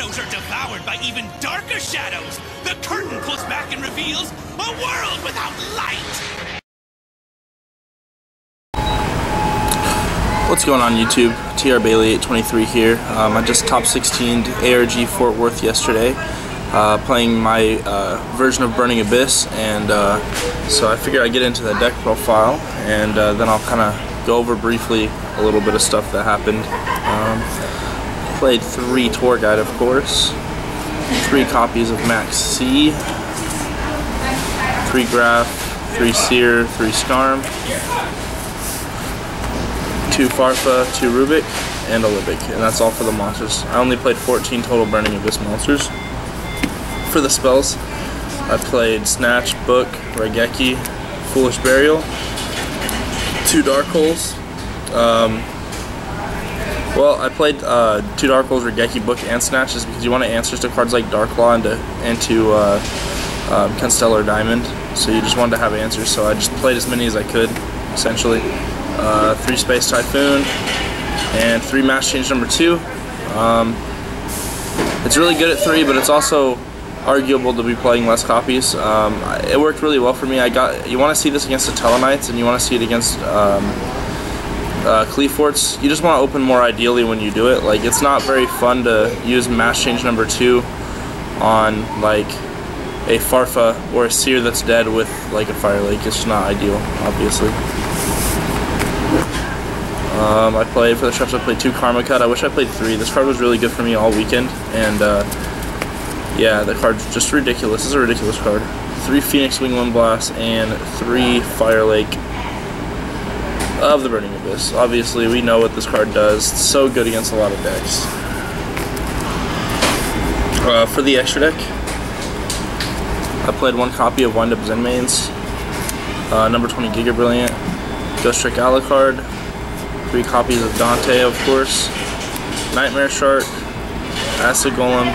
shadows are devoured by even darker shadows, the curtain pulls back and reveals a world without light! What's going on YouTube? TR Bailey 823 here. I just top 16'd ARG Fort Worth yesterday, playing my version of Burning Abyss, and so I figured I'd get into the deck profile, and then I'll kind of go over briefly a little bit of stuff that happened. Played 3 Tour Guide, of course, 3 copies of Max C, 3 Graph, 3 Seer, 3 Skarm, 2 Farfa, 2 Rubik, and a Libic, and that's all for the monsters. I only played 14 total Burning Abyss monsters. For the spells, I played Snatch, Book, Raigeki, Foolish Burial, 2 Dark Holes. Well, I played 2 Dark Holes, Raigeki, Book, and Snatch just because you want answers to cards like Dark Claw and to Constellar Diamond, so you just wanted to have answers, so I just played as many as I could, essentially. 3 Space Typhoon, and 3 Mass Change number 2. It's really good at 3, but it's also arguable to be playing less copies. It worked really well for me. You want to see this against the Telenites, and you want to see it against Cleaforts. You just want to open more ideally when you do it. Like, it's not very fun to use Mass Change number 2 on like a Farfa or a Seer that's dead with like a Fire Lake. It's just not ideal, obviously. I played, for the Shrubs, I played 2 Karma Cut. I wish I played 3. This card was really good for me all weekend, and yeah, the card's just ridiculous. This is a ridiculous card. 3 Phoenix Wing Wind Blast and 3 Fire Lake of the Burning Abyss. Obviously, we know what this card does. It's so good against a lot of decks. For the extra deck, I played 1 copy of Wind Up Zenmaines, number 20 Giga Brilliant, Ghost Trick Alucard, 3 copies of Dante, of course, Nightmare Shark, Acid Golem,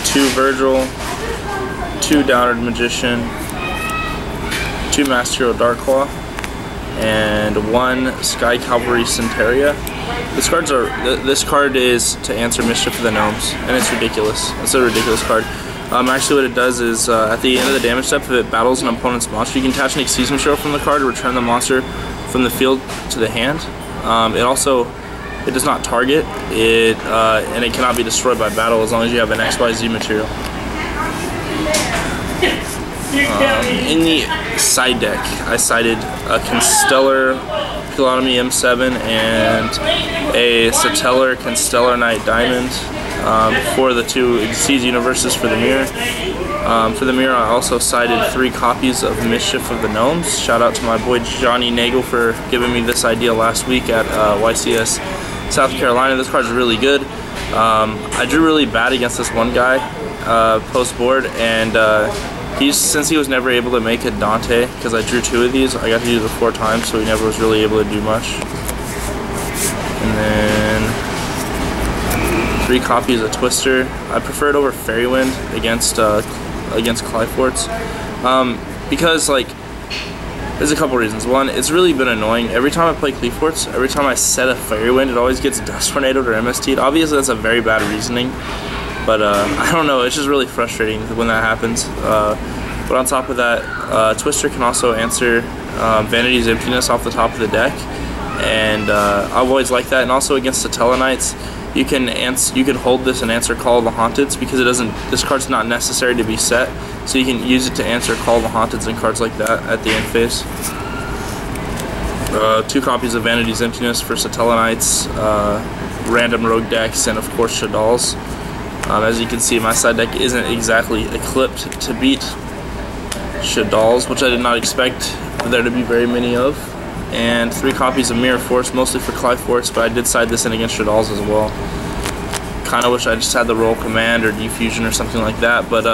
2 Virgil, 2 Downward Magician, 2 Master Hero Darkclaw, and 1 Sky Cavalry Centauria. This card is to answer Mischief of the Gnomes, and it's ridiculous. It's a ridiculous card. Actually, what it does is, at the end of the damage step, if it battles an opponent's monster, you can attach an Exceedance Hero from the card to return the monster from the field to the hand. It does not target it, and it cannot be destroyed by battle as long as you have an XYZ material. In the side deck, I sided a Constellar Pilotomy M7 and a Satellar Constellar Knight Diamond for the 2 Exceed Universes for the mirror. For the mirror, I also sided 3 copies of Mischief of the Gnomes. Shout out to my boy Johnny Nagel for giving me this idea last week at YCS South Carolina. This card's really good. I drew really bad against this one guy post board, and since he was never able to make a Dante, because I drew 2 of these, I got to use it 4 times, so he never was really able to do much. And then 3 copies of Twister. I prefer it over Fairy Wind against Clyforts, because like there's a couple reasons. One, it's really been annoying. Every time I play Cleaforts, every time I set a Fairy Wind, it always gets Dust Tornadoed or MST'd. Obviously, that's a very bad reasoning, but I don't know. It's just really frustrating when that happens. But on top of that, Twister can also answer Vanity's Emptiness off the top of the deck, and I've always liked that. And also against the Telenites, you can hold this and answer Call of the Haunteds, because this card's not necessary to be set, so you can use it to answer Call of the Haunteds and cards like that at the end phase. 2 copies of Vanity's Emptiness for Satelenites, random rogue decks, and of course Shadal's. As you can see, my side deck isn't exactly equipped to beat Shadal's, which I did not expect there to be very many of. And 3 copies of Mirror Force, mostly for Clyforts, but I did side this in against Shadal's as well. Kinda wish I just had the Royal Command or Defusion or something like that, but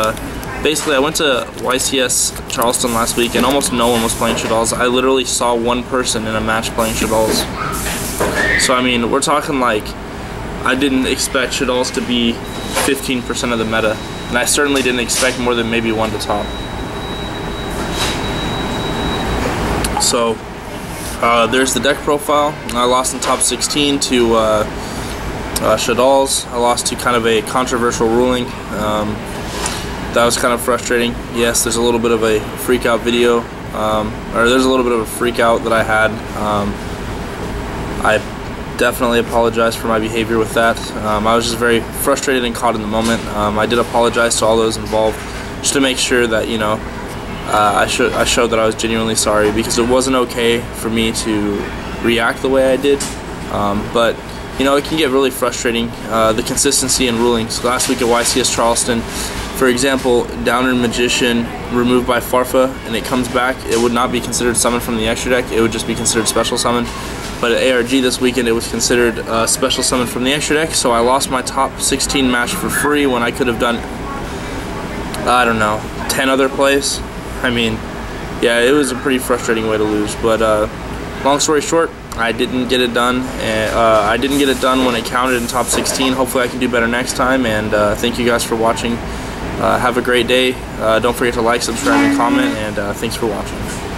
basically I went to YCS Charleston last week and almost no one was playing Shadal's. I literally saw 1 person in a match playing Shadal's. So I mean, we're talking like, I didn't expect Shadal's to be 15% of the meta, and I certainly didn't expect more than maybe 1 to top. So there's the deck profile. I lost in top 16 to Shadal's. I lost to kind of a controversial ruling. That was kind of frustrating. Yes, there's a little bit of a freak out video, or there's a little bit of a freak out that I had. I definitely apologize for my behavior with that. I was just very frustrated and caught in the moment. I did apologize to all those involved, just to make sure that, you know, I showed that I was genuinely sorry, because it wasn't okay for me to react the way I did. But you know, it can get really frustrating, the consistency in rulings. Last week at YCS Charleston, for example, Downer Magician removed by Farfa and it comes back, it would not be considered summoned from the extra deck, it would just be considered special summon. But at ARG this weekend, it was considered special summon from the extra deck, so I lost my top 16 match for free when I could have done, I don't know, 10 other plays. I mean, yeah, it was a pretty frustrating way to lose, but long story short, I didn't get it done. I didn't get it done when it counted in top 16. Hopefully I can do better next time, and thank you guys for watching. Have a great day. Don't forget to like, subscribe, and comment, and thanks for watching.